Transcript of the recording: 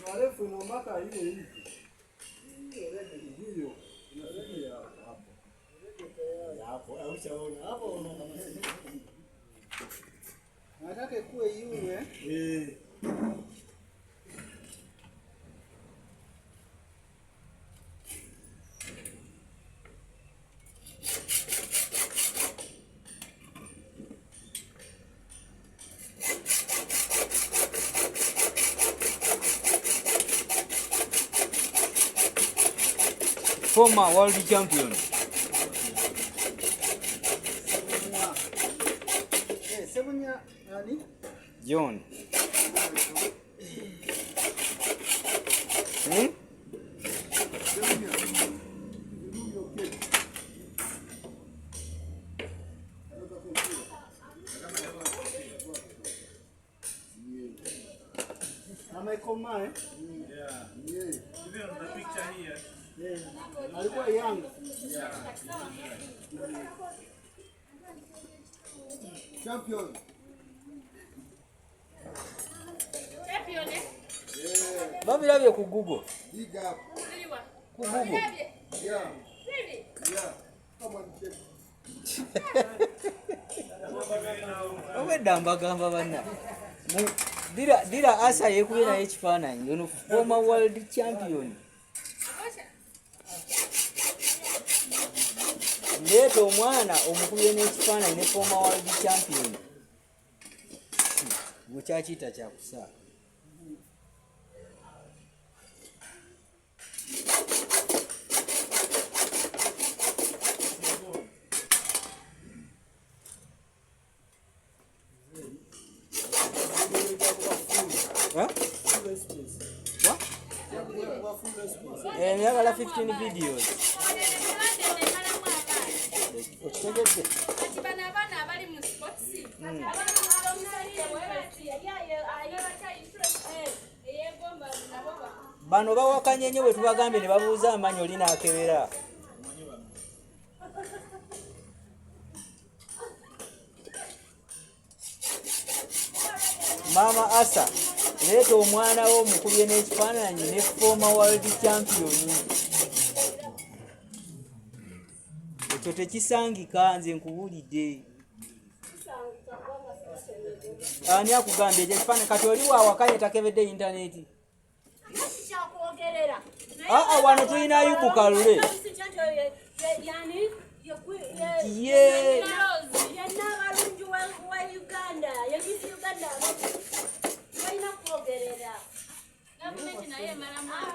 Marefu na mpaka hiyo hivi. Hiyo. Inafikia hapo. Hapo au shaona hapo una kama nataka kuwe yule former world champion. John. Amekoma yeah. Even on the picture here. Alikuwa young. Champion. Babi labye ku Google. Big up. Ku Google. Yeah. Yeah. Come on. Owe damba gamba bana. Dira asa yekubye na ekifaananyi ono former world champion. Leto omwana omukubye n'ekifaananyi ne former world champion. Mukyakiyita kyakusaa. Nyagala 15 videos. Bano bawakanye nnyo bwe tubagambye ne babuuza amanyi olina akebera. Mama Asa leeta omwana wo omukubye n'ekifaananyi ne former world champion. Ekyo tekisangika, nze nkubuulidde. Ani akugambye ekyo ekifaananyi kati oli waawakanye takebedde intaneti? Wano tulina Ayubu Kalule.